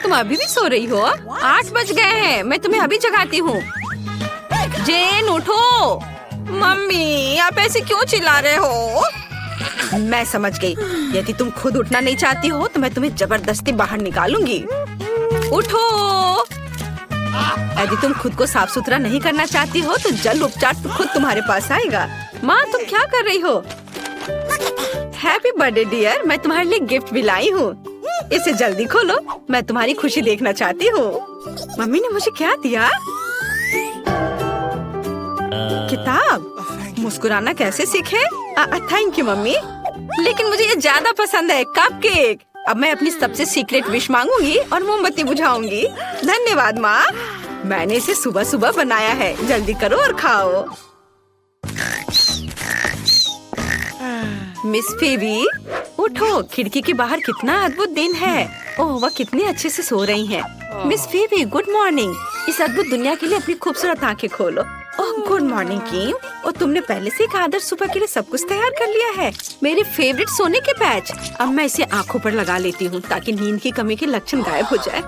तुम अभी भी सो रही हो? 8 बज गए हैं, मैं तुम्हें अभी जगाती हूँ। जेन उठो। मम्मी आप ऐसे क्यों चिल्ला रहे हो? मैं समझ गई, यदि तुम खुद उठना नहीं चाहती हो तो मैं तुम्हें जबरदस्ती बाहर निकालूंगी। उठो। यदि तुम खुद को साफ सुथरा नहीं करना चाहती हो तो जल उपचार तो खुद तुम्हारे पास आएगा। माँ तुम क्या कर रही हो? हैप्पी बर्थडे डियर, मैं तुम्हारे लिए गिफ्ट भी लाई हूँ। इसे जल्दी खोलो, मैं तुम्हारी खुशी देखना चाहती हूँ। मम्मी ने मुझे क्या दिया? किताब। मुस्कुराना कैसे सीखे? थैंक यू मम्मी, लेकिन मुझे ये ज्यादा पसंद है, कपकेक। अब मैं अपनी सबसे सीक्रेट विश मांगूंगी और मोमबत्ती बुझाऊंगी। धन्यवाद माँ, मैंने इसे सुबह सुबह बनाया है। जल्दी करो और खाओ। मिस फेबी उठो, खिड़की के बाहर कितना अद्भुत दिन है। ओह वह कितनी अच्छे से सो रही हैं। Miss फेबी good morning. इस अद्भुत दुनिया के लिए अपनी खूबसूरत आंखें खोलो। ओह गुड मॉर्निंग किम। और तुमने पहले से एक आदर्श सुबह के लिए सब कुछ तैयार कर लिया है। मेरे फेवरेट सोने के पैच। अब मैं इसे आँखों पर लगा लेती हूँ ताकि नींद की कमी के लक्षण गायब हो जाए।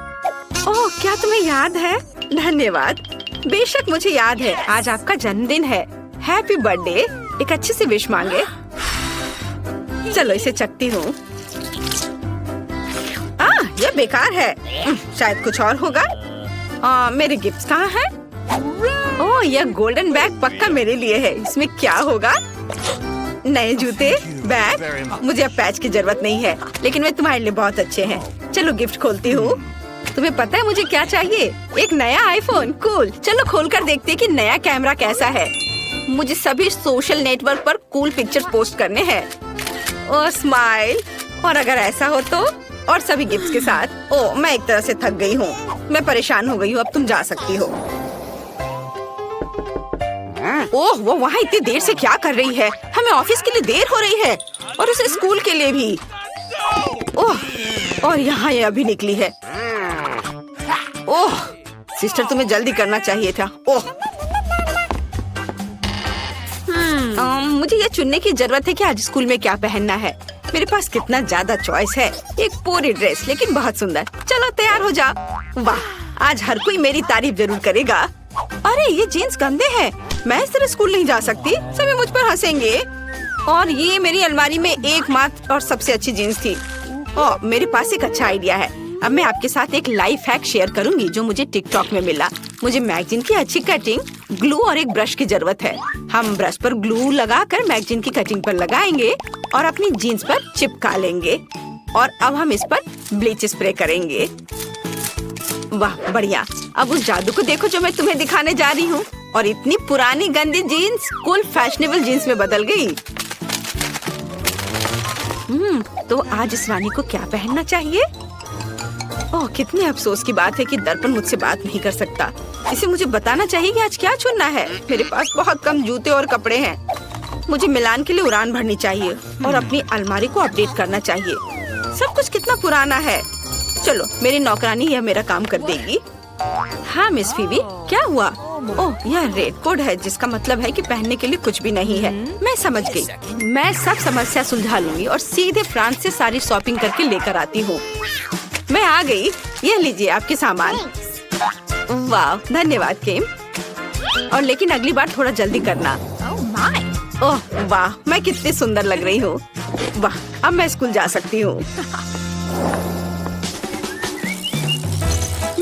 ओह क्या तुम्हें याद है? धन्यवाद। बेशक मुझे याद है, आज आपका जन्मदिन है। Happy birthday. एक अच्छी सी विश मांगे। चलो इसे चखती हूँ। यह बेकार है। शायद कुछ और होगा। मेरे गिफ्ट्स कहाँ हैं? ओह यह गोल्डन बैग पक्का मेरे लिए है। इसमें क्या होगा? नए जूते, बैग। मुझे अब पैच की जरूरत नहीं है, लेकिन वे तुम्हारे लिए बहुत अच्छे हैं। चलो गिफ्ट खोलती हूँ। तुम्हें पता है मुझे क्या चाहिए? एक नया आईफोन। कूल। चलो खोलकर देखते हैं कि नया कैमरा कैसा है। मुझे सभी सोशल नेटवर्क पर कूल पिक्चर्स पोस्ट करने हैं। ओह स्माइल। और अगर ऐसा हो तो? और सभी गिफ्ट्स के साथ। ओह मैं एक तरह से थक गई हूँ, मैं परेशान हो गई हूँ। अब तुम जा सकती हो। ओह वो वहाँ इतनी देर से क्या कर रही है? हमें ऑफिस के लिए देर हो रही है और उसे स्कूल के लिए भी। ओह और यहाँ ये अभी निकली है। ओह सिस्टर तुम्हें जल्दी करना चाहिए था। ओह मुझे ये चुनने की जरूरत है कि आज स्कूल में क्या पहनना है। मेरे पास कितना ज्यादा चॉइस है। एक पूरी ड्रेस, लेकिन बहुत सुंदर। चलो तैयार हो जाओ। वाह आज हर कोई मेरी तारीफ जरूर करेगा। अरे ये जीन्स गंदे हैं, मैं इस तरह स्कूल नहीं जा सकती। सभी मुझ पर हंसेंगे। और ये मेरी अलमारी में एकमात्र और सबसे अच्छी जीन्स थी। ओह मेरे पास एक अच्छा आइडिया है। अब मैं आपके साथ एक लाइफ हैक शेयर करूंगी जो मुझे टिकटॉक में मिला। मुझे मैगजीन की अच्छी कटिंग, ग्लू और एक ब्रश की जरूरत है। हम ब्रश पर ग्लू लगाकर मैगजीन की कटिंग पर लगाएंगे और अपनी जीन्स पर चिपका लेंगे। और अब हम इस पर ब्लीच स्प्रे करेंगे। वाह बढ़िया। अब उस जादू को देखो जो मैं तुम्हें दिखाने जा रही हूँ। और इतनी पुरानी गंदी जीन्स कूल फैशनेबल जीन्स में बदल गई। तो आज इस रानी को क्या पहनना चाहिए? ओह कितने अफसोस की बात है कि दर्पण मुझसे बात नहीं कर सकता। इसे मुझे बताना चाहिए कि आज क्या चुनना है। मेरे पास बहुत कम जूते और कपड़े हैं। मुझे मिलान के लिए उड़ान भरनी चाहिए और अपनी अलमारी को अपडेट करना चाहिए। सब कुछ कितना पुराना है। चलो मेरी नौकरानी यह मेरा काम कर देगी। हाँ मिस फीबी क्या हुआ? ओह यह रेड कोड है, जिसका मतलब है कि पहनने के लिए कुछ भी नहीं है। मैं समझ गई। मैं सब समस्या सुलझा लूंगी और सीधे फ्रांस से सारी शॉपिंग करके लेकर आती हूँ। मैं आ गई। यह लीजिए आपके सामान। वाह धन्यवाद किम। और लेकिन अगली बार थोड़ा जल्दी करना। ओह वाह मैं कितनी सुंदर लग रही हूँ। वाह अब मैं स्कूल जा सकती हूँ।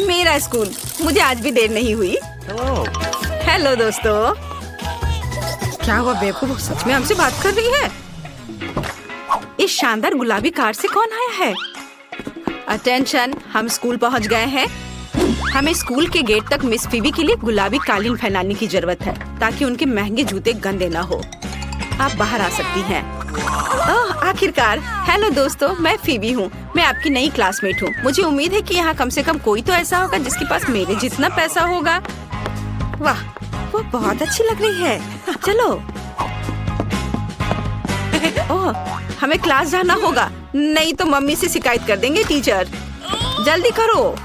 मेरा स्कूल। मुझे आज भी देर नहीं हुई। हेलो दोस्तों। क्या हुआ बेवकूफ सच में हमसे बात कर रही है? इस शानदार गुलाबी कार से कौन आया है? अटेंशन हम स्कूल पहुंच गए हैं। हमें स्कूल के गेट तक मिस फीबी के लिए गुलाबी कालीन फैलाने की जरूरत है ताकि उनके महंगे जूते गंदे ना हो। आप बाहर आ सकती हैं। ओह आखिरकार। हेलो दोस्तों मैं फीबी हूँ। मैं आपकी नई क्लासमेट हूँ। मुझे उम्मीद है कि यहाँ कम से कम कोई तो ऐसा होगा जिसके पास मेरे जितना पैसा होगा। वाह वो बहुत अच्छी लग रही है। चलो। ओह हमें क्लास जाना होगा, नहीं तो मम्मी से शिकायत कर देंगे टीचर। जल्दी करो।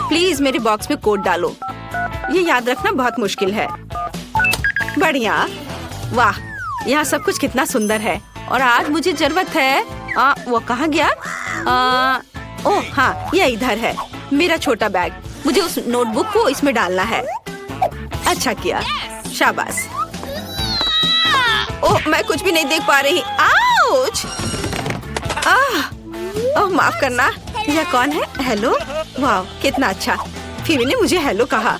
प्लीज मेरे बॉक्स में कोड डालो। ये याद रखना बहुत मुश्किल है। बढ़िया। वाह यहाँ सब कुछ कितना सुंदर है। और आज मुझे जरूरत है। वो कहाँ गया? ओह हाँ, ये इधर है मेरा छोटा बैग। मुझे उस नोटबुक को इसमें डालना है। अच्छा किया, शाबाश। ओह, मैं कुछ भी नहीं देख पा रही। आउच! ओह, माफ करना। यह कौन है? हेलो। वाह, कितना अच्छा। फीवी ने मुझे हेलो कहा।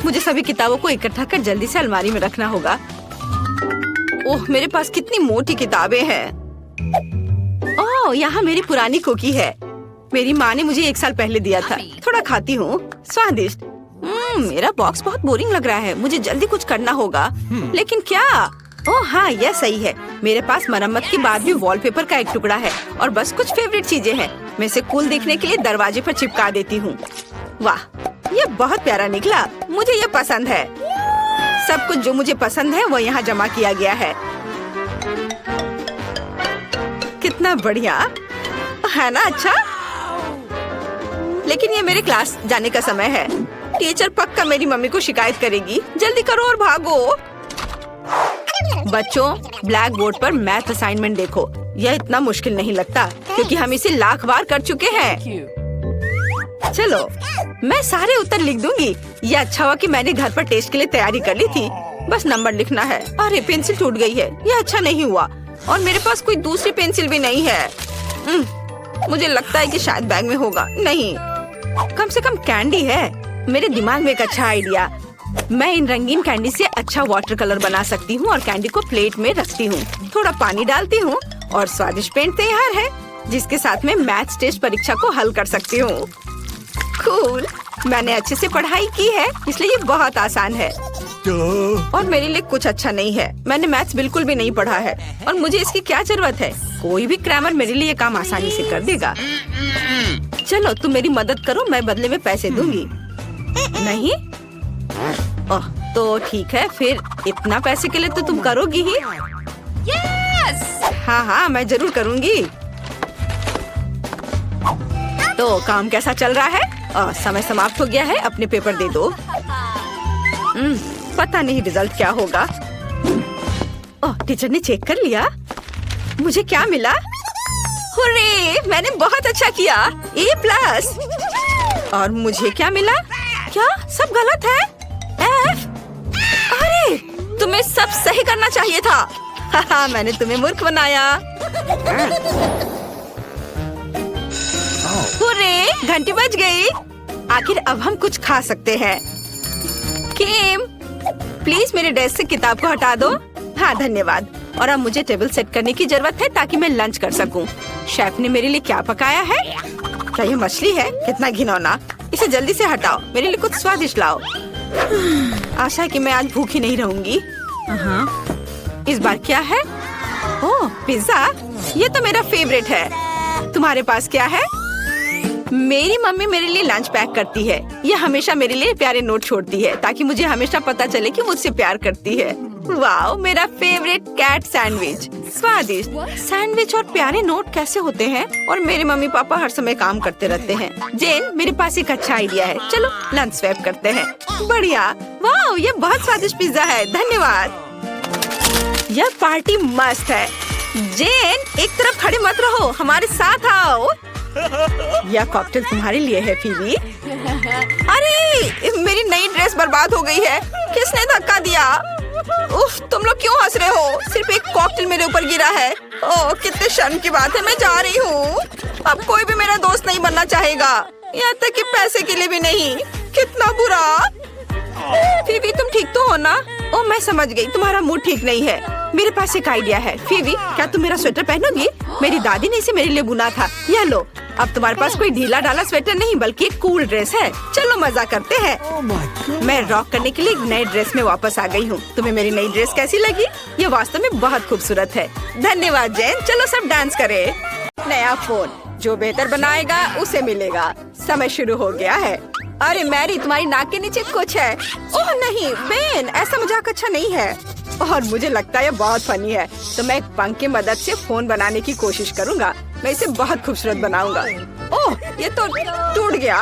मुझे सभी किताबों को इकट्ठा कर जल्दी से अलमारी में रखना होगा। ओह, मेरे पास कितनी मोटी किताबें हैं। ओह, यहाँ मेरी पुरानी कुकी है। मेरी माँ ने मुझे 1 साल पहले दिया था। थोड़ा खाती हूँ। स्वादिष्ट। मेरा बॉक्स बहुत बोरिंग लग रहा है। मुझे जल्दी कुछ करना होगा। लेकिन क्या? ओह हाँ, यह सही है। मेरे पास मरम्मत के बाद भी वॉलपेपर का एक टुकड़ा है और बस कुछ फेवरेट चीजें हैं। मैं इसे कूल देखने के लिए दरवाजे पर चिपका देती हूँ। वाह, ये बहुत प्यारा निकला। मुझे ये पसंद है। सब कुछ जो मुझे पसंद है वो यहाँ जमा किया गया है। कितना बढ़िया है ना? अच्छा, लेकिन ये मेरे क्लास जाने का समय है। टीचर पक्का मेरी मम्मी को शिकायत करेगी। जल्दी करो और भागो। बच्चों, ब्लैक बोर्ड पर मैथ असाइनमेंट देखो। यह इतना मुश्किल नहीं लगता क्योंकि हम इसे लाख बार कर चुके हैं। चलो, मैं सारे उत्तर लिख दूंगी। यह अच्छा हुआ कि मैंने घर पर टेस्ट के लिए तैयारी कर ली थी। बस नंबर लिखना है। अरे, पेंसिल टूट गई है। यह अच्छा नहीं हुआ और मेरे पास कोई दूसरी पेंसिल भी नहीं है। मुझे लगता है कि शायद बैग में होगा। नहीं, कम से कम कैंडी है। मेरे दिमाग में एक अच्छा आइडिया। मैं इन रंगीन कैंडी से अच्छा वाटर कलर बना सकती हूँ और कैंडी को प्लेट में रखती हूँ। थोड़ा पानी डालती हूँ और स्वादिष्ट पेंट तैयार है, जिसके साथ मैं मैथ्स टेस्ट परीक्षा को हल कर सकती हूँ। कूल। मैंने अच्छे से पढ़ाई की है, इसलिए ये बहुत आसान है। और मेरे लिए कुछ अच्छा नहीं है। मैंने मैथ्स बिल्कुल भी नहीं पढ़ा है और मुझे इसकी क्या जरूरत है। कोई भी क्रैमर मेरे लिए काम आसानी से कर देगा। चलो, तुम मेरी मदद करो, मैं बदले में पैसे दूंगी। नहीं? ओह, तो ठीक है फिर। इतना पैसे के लिए तो तुम करोगी ही। हाँ हाँ, मैं जरूर करूंगी। तो काम कैसा चल रहा है? समय समाप्त हो गया है। अपने पेपर दे दो। पता नहीं रिजल्ट क्या होगा। ओह, टीचर ने चेक कर लिया। मुझे क्या मिला? हुर्रे, मैंने बहुत अच्छा किया। A+। और मुझे क्या मिला? क्या सब गलत है? F। अरे, तुम्हें सब सही करना चाहिए था। हाहा, मैंने तुम्हें मूर्ख बनाया। हुर्रे, घंटी बज गई। आखिर अब हम कुछ खा सकते हैं। किम, प्लीज मेरे डेस्क से किताब को हटा दो। हाँ, धन्यवाद। और अब मुझे टेबल सेट करने की जरूरत है ताकि मैं लंच कर सकूं। शेफ ने मेरे लिए क्या पकाया है? क्या ये मछली है? कितना घिनौना। इसे जल्दी से हटाओ। मेरे लिए कुछ स्वादिष्ट लाओ। आशा है कि मैं आज भूखी नहीं रहूंगी। इस बार क्या है? ओह, पिज्जा। ये तो मेरा फेवरेट है। तुम्हारे पास क्या है? मेरी मम्मी मेरे लिए लंच पैक करती है। ये हमेशा मेरे लिए प्यारे नोट छोड़ती है ताकि मुझे हमेशा पता चले कि मुझसे प्यार करती है। वाओ, मेरा फेवरेट कैट सैंडविच। स्वादिष्ट। सैंडविच और प्यारे नोट कैसे होते हैं? और मेरे मम्मी पापा हर समय काम करते रहते हैं। जेन, मेरे पास एक अच्छा आइडिया है। चलो लंच स्वैप करते हैं। बढ़िया। वाओ, ये बहुत स्वादिष्ट पिज्जा है। धन्यवाद। यह पार्टी मस्त है। जेन, एक तरफ खड़े मत रहो, हमारे साथ आओ। यह कॉकटेल तुम्हारे लिए है फीवी। अरे, मेरी नई ड्रेस बर्बाद हो गई है। किसने धक्का दिया? उफ, तुम लोग क्यों हंस रहे हो? सिर्फ एक कॉकटेल मेरे ऊपर गिरा है। ओह, कितने शर्म की बात है। मैं जा रही हूँ। अब कोई भी मेरा दोस्त नहीं बनना चाहेगा, यहाँ तक कि पैसे के लिए भी नहीं। कितना बुरा। फीवी, तुम ठीक तो हो ना? ओह, मैं समझ गई, तुम्हारा मूड ठीक नहीं है। मेरे पास एक आइडिया है। फीवी, क्या तुम मेरा स्वेटर पहनोगी? मेरी दादी ने इसे मेरे लिए बुना था। यह लो। अब तुम्हारे पास कोई ढीला ढाला स्वेटर नहीं बल्कि एक कूल ड्रेस है। चलो मजा करते हैं। मैं रॉक करने के लिए एक नई ड्रेस में वापस आ गई हूँ। तुम्हें मेरी नई ड्रेस कैसी लगी? ये वास्तव में बहुत खूबसूरत है। धन्यवाद जैन। चलो सब डांस करें। नया फोन जो बेहतर बनाएगा उसे मिलेगा। समय शुरू हो गया है। अरे मैरी, तुम्हारी नाक के नीचे कुछ है। ओह नहीं बेन, ऐसा मजाक अच्छा नहीं है। और मुझे लगता है ये बहुत फनी है, तो मैं एक पंख की मदद से फोन बनाने की कोशिश करूंगा। मैं इसे बहुत खूबसूरत बनाऊंगा। ओह, ये तो टूट गया।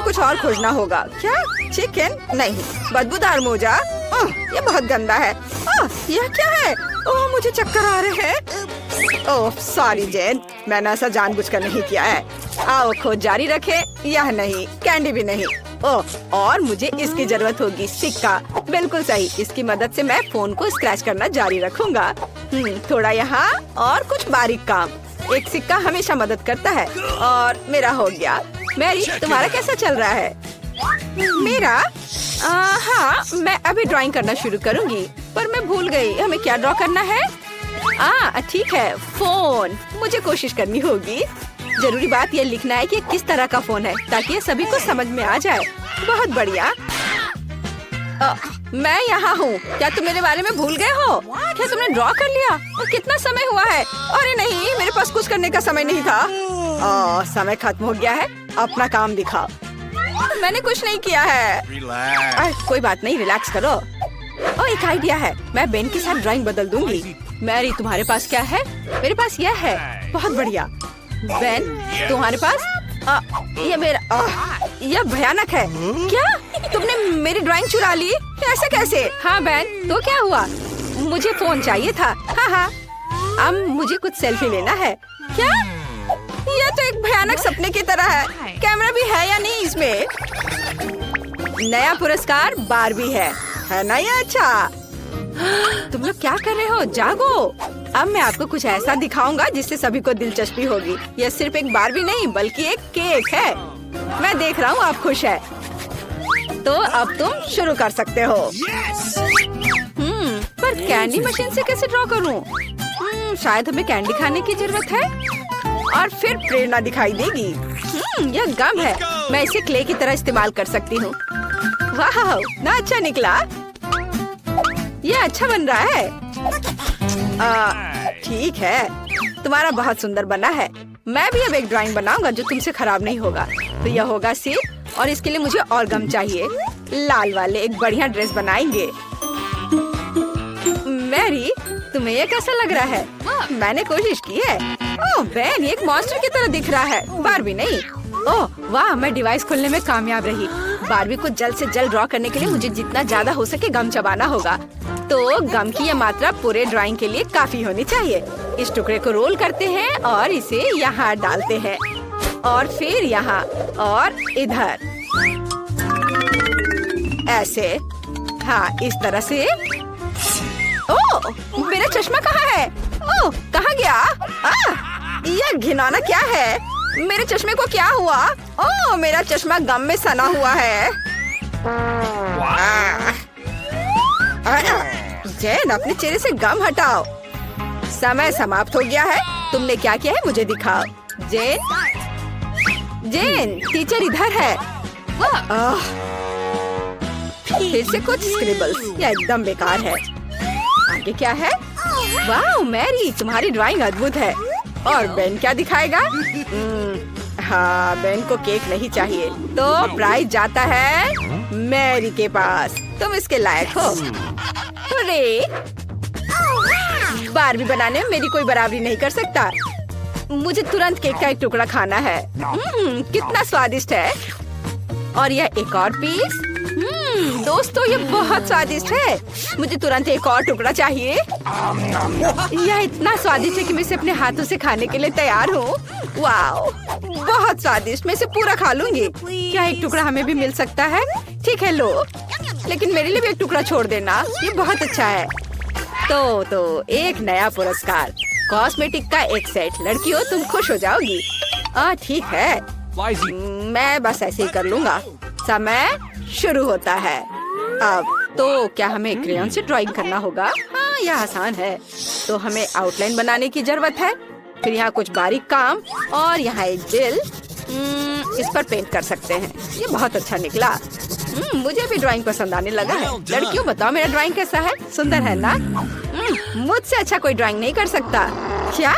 कुछ और खोजना होगा। क्या? चिकन? नहीं, बदबूदार मोजा। ओह, ये बहुत गंदा है। ओह, यह क्या है? ओह मुझे चक्कर आ रहे हैं। ओह सॉरी जेन, मैंने ऐसा जानबूझकर नहीं किया है। आओ खोज जारी रखे। यह नहीं, कैंडी भी नहीं। ओह और मुझे इसकी जरूरत होगी, सिक्का। बिल्कुल सही, इसकी मदद से मैं फोन को स्क्रैच करना जारी रखूंगा। थोड़ा यहाँ और कुछ बारीक काम। एक सिक्का हमेशा मदद करता है। और मेरा हो गया। मैरी तुम्हारा कैसा चल रहा है? मेरा हाँ, मैं अभी ड्राइंग करना शुरू करूंगी, पर मैं भूल गई हमें क्या ड्रॉ करना है। ठीक है, फोन। मुझे कोशिश करनी होगी। जरूरी बात यह लिखना है कि किस तरह का फोन है, ताकि ये सभी को समझ में आ जाए। बहुत बढ़िया। मैं यहाँ हूँ। क्या तुम मेरे बारे में भूल गए हो? क्या तुमने ड्रॉ कर लिया? और कितना समय हुआ है? अरे नहीं, मेरे पास कुछ करने का समय नहीं था। समय खत्म हो गया है। अपना काम दिखाओ। मैंने कुछ नहीं किया है। कोई बात नहीं, रिलैक्स करो। एक आइडिया है, मैं बेन के साथ ड्राइंग बदल दूंगी। मैरी तुम्हारे पास क्या है? मेरे पास यह है। बहुत बढ़िया। बेन तुम्हारे पास? ये मेरा यह भयानक है। क्या तुमने मेरी ड्राइंग चुरा ली? ऐसा कैसे? हाँ बेन, तो क्या हुआ? मुझे फोन चाहिए था। हाँ, अब मुझे कुछ सेल्फी लेना है। क्या? यह तो एक भयानक सपने की तरह है। कैमरा भी है या नहीं इसमें? नया पुरस्कार बारबी है ना? ये अच्छा। तुम लोग क्या कर रहे हो? जागो। अब मैं आपको कुछ ऐसा दिखाऊंगा जिससे सभी को दिलचस्पी होगी। यह सिर्फ एक बारबी नहीं, बल्कि एक केक है। मैं देख रहा हूँ आप खुश है, तो अब तुम शुरू कर सकते हो। पर कैंडी मशीन से कैसे ड्रॉ करूँ? शायद हमें कैंडी खाने की जरूरत है और फिर प्रेरणा दिखाई देगी। यह गम है। मैं इसे क्ले की तरह इस्तेमाल कर सकती हूँ। वाह, ना अच्छा निकला। यह अच्छा बन रहा है। ठीक है, तुम्हारा बहुत सुंदर बना है। मैं भी अब एक ड्राइंग बनाऊंगा जो तुमसे खराब नहीं होगा। तो यह होगा सिर, और इसके लिए मुझे और गम चाहिए। लाल वाले एक बढ़िया ड्रेस बनाएंगे। मैरी, तुम्हें यह कैसा लग रहा है? मैंने कोशिश की है। ओह बेन, एक मॉन्स्टर की तरह दिख रहा है, बारबी नहीं। ओह वाह, मैं डिवाइस खोलने में कामयाब रही। बारबी को जल्द से जल्द ड्रॉ करने के लिए मुझे जितना ज्यादा हो सके गम चबाना होगा। तो गम की यह मात्रा पूरे ड्राइंग के लिए काफी होनी चाहिए। इस टुकड़े को रोल करते हैं और इसे यहाँ डालते हैं, और फिर यहाँ और इधर ऐसे। हाँ, इस तरह से। ओह, मेरा चश्मा कहाँ है? ओह, कहाँ गया? यह घिनौना क्या है? मेरे चश्मे को क्या हुआ? ओह, मेरा चश्मा गम में सना हुआ है। जेन, अपने चेहरे से गम हटाओ। समय समाप्त हो गया है। तुमने क्या किया है मुझे दिखाओ। जेन, टीचर इधर है। फिर से कुछ स्क्रिबल्स। यह एकदम बेकार है। आगे क्या है? वाह मैरी, तुम्हारी ड्राइंग अद्भुत है। और बेन क्या दिखाएगा? हाँ, बेन को केक नहीं चाहिए, तो प्राइज जाता है मैरी के पास। तुम इसके लायक हो। अरे, बारबी बनाने में मेरी कोई बराबरी नहीं कर सकता। मुझे तुरंत केक का एक टुकड़ा खाना है। कितना स्वादिष्ट है। और यह एक और पीस। दोस्तों, ये बहुत स्वादिष्ट है। मुझे तुरंत एक और टुकड़ा चाहिए। यह इतना स्वादिष्ट है कि मैं इसे अपने हाथों से खाने के लिए तैयार हूँ। वाओ, बहुत स्वादिष्ट। मैं इसे पूरा खा लूंगी। क्या एक टुकड़ा हमें भी मिल सकता है? ठीक है, लो, लेकिन मेरे लिए भी एक टुकड़ा छोड़ देना। ये बहुत अच्छा है। तो एक नया पुरस्कार, कॉस्मेटिक का एक सेट। लड़कियों, तुम खुश हो जाओगी। ठीक है, मैं बस ऐसे ही कर लूंगा। समय शुरू होता है। अब तो क्या हमें क्रेयॉन से ड्राइंग करना होगा? हाँ, यह आसान है। तो हमें आउटलाइन बनाने की जरूरत है। फिर यहाँ कुछ बारीक काम, और यहाँ एक दिल। इस पर पेंट कर सकते हैं। ये बहुत अच्छा निकला। मुझे भी ड्राइंग पसंद आने लगा है। लड़कियों, बताओ मेरा ड्राइंग कैसा है? सुंदर है ना? मुझसे अच्छा कोई ड्राइंग नहीं कर सकता। क्या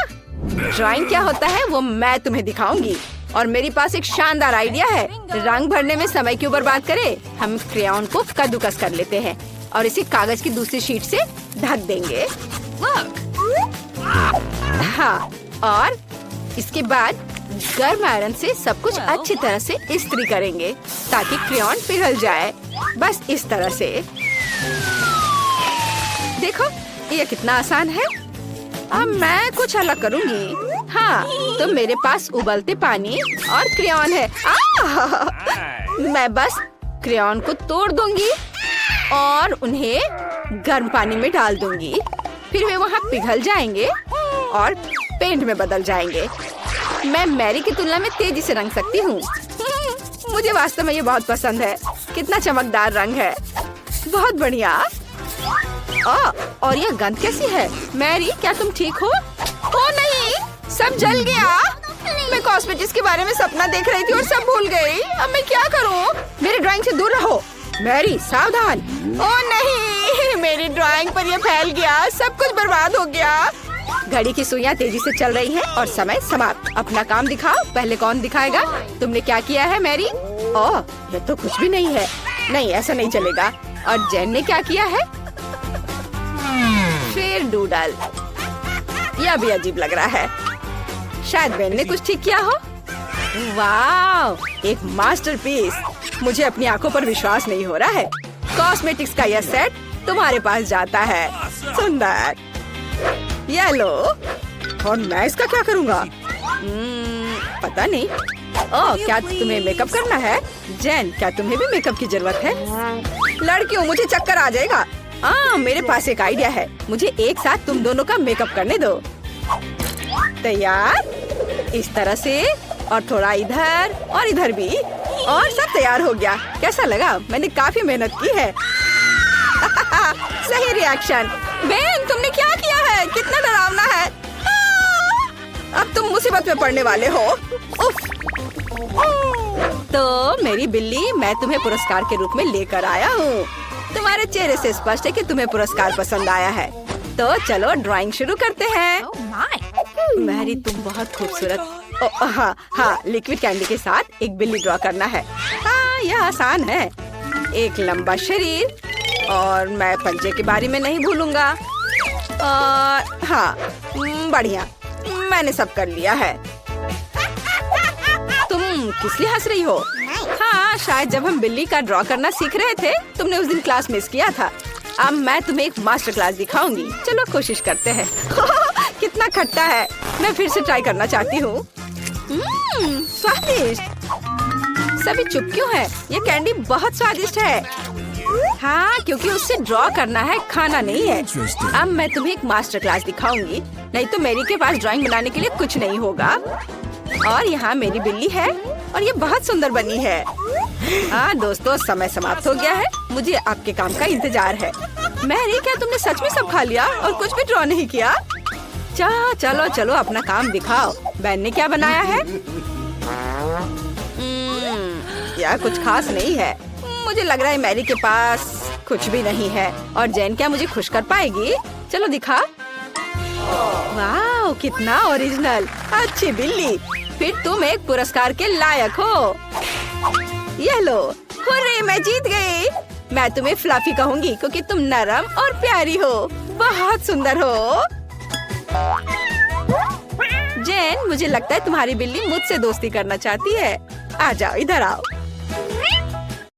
ड्राइंग क्या होता है वो मैं तुम्हें दिखाऊंगी। और मेरी पास एक शानदार आइडिया है। रंग भरने में समय क्यों बर्बाद करें? हम क्रेयॉन को कद्दूकस कर लेते हैं और इसे कागज की दूसरी शीट से ढक देंगे। हाँ, और इसके बाद गर्म आयरन से सब कुछ अच्छी तरह से इस्त्री करेंगे ताकि क्रेयॉन पिघल जाए। बस इस तरह से। देखो, ये कितना आसान है। अब मैं कुछ अलग करूँगी। हाँ, तो मेरे पास उबलते पानी और क्रेयॉन है। मैं बस क्रेयॉन को तोड़ दूंगी और उन्हें गर्म पानी में डाल दूंगी। फिर वे वहाँ पिघल जाएंगे और पेंट में बदल जाएंगे। मैं मैरी की तुलना में तेजी से रंग सकती हूँ। मुझे वास्तव में ये बहुत पसंद है। कितना चमकदार रंग है, बहुत बढ़िया। और यह गंध कैसी है? मैरी, क्या तुम ठीक हो? ओ नहीं, सब जल गया। मैं कॉस्मेटिक्स के बारे में सपना देख रही थी और सब भूल गई। अब मैं क्या करूं? मेरी ड्राइंग से दूर रहो। मैरी, सावधान। ओ नहीं, मेरी ड्राइंग पर यह फैल गया। सब कुछ बर्बाद हो गया। घड़ी की सुइयां तेजी से चल रही हैं और समय समाप्त। अपना काम दिखाओ। पहले कौन दिखाएगा? तुमने क्या किया है मैरी? ओह, ये तो कुछ भी नहीं है। नहीं, ऐसा नहीं चलेगा। और जेन ने क्या किया है? फिर डूडल। यह भी अजीब लग रहा है। शायद बेन ने कुछ ठीक किया हो। वाह, एक मास्टरपीस। मुझे अपनी आंखों पर विश्वास नहीं हो रहा है। कॉस्मेटिक्स का यह सेट तुम्हारे पास जाता है। सुंदर। ये लो। और मैं इसका क्या करूँगा? पता नहीं। ओह, क्या तुम्हें मेकअप करना है? जेन, क्या तुम्हें भी मेकअप की जरूरत है? लड़कियों, मुझे चक्कर आ जाएगा। मेरे पास एक आइडिया है। मुझे एक साथ तुम दोनों का मेकअप करने दो। तैयार? इस तरह से, और थोड़ा इधर और इधर भी, और सब तैयार हो गया। कैसा लगा? मैंने काफी मेहनत की है। सही रिएक्शन। बेन, तुमने क्या किया है? कितना डरावना है। अब तुम मुसीबत में पड़ने वाले हो। उफ। तो मेरी बिल्ली, मैं तुम्हें पुरस्कार के रूप में लेकर आया हूँ। तुम्हारे चेहरे से स्पष्ट है कि तुम्हें पुरस्कार पसंद आया है। तो चलो ड्राइंग शुरू करते हैं। मैरी, तुम बहुत खूबसूरत। हाँ, लिक्विड कैंडी के साथ एक बिल्ली ड्रॉ करना है। हाँ, यह आसान है। एक लंबा शरीर, और मैं पंजे के बारे में नहीं भूलूंगा। और हाँ, बढ़िया, मैंने सब कर लिया है। तुम किस लिए हंस रही हो? हाँ, शायद जब हम बिल्ली का ड्रॉ करना सीख रहे थे, तुमने उस दिन क्लास मिस किया था। अब मैं तुम्हें एक मास्टर क्लास दिखाऊंगी। चलो कोशिश करते हैं। कितना खट्टा है। मैं फिर से ट्राई करना चाहती हूँ। स्वादिष्ट। सभी चुप क्यों हैं? ये कैंडी बहुत स्वादिष्ट है। हाँ, क्योंकि उससे ड्रॉ करना है, खाना नहीं है। अब मैं तुम्हें एक मास्टर क्लास दिखाऊंगी, नहीं तो मेरी के पास ड्राइंग बनाने के लिए कुछ नहीं होगा। और यहाँ मेरी बिल्ली है और ये बहुत सुंदर बनी है। हाँ दोस्तों, समय समाप्त हो गया है। मुझे आपके काम का इंतजार है। मैरी, क्या तुमने सच में सब खा लिया और कुछ भी ड्रॉ नहीं किया? चलो चलो, अपना काम दिखाओ। बेन ने क्या बनाया है? यह कुछ खास नहीं है। मुझे लग रहा है मैरी के पास कुछ भी नहीं है। और जेन क्या मुझे खुश कर पाएगी? चलो दिखा। वाह, कितना ओरिजिनल। अच्छी बिल्ली, फिर तुम एक पुरस्कार के लायक हो। ये लो। हुर्रे, मैं जीत गई। मैं तुम्हें फ्लफी कहूंगी क्योंकि तुम नरम और प्यारी हो। बहुत सुंदर हो। जेन, मुझे लगता है तुम्हारी बिल्ली मुझसे दोस्ती करना चाहती है। आ जाओ, इधर आओ।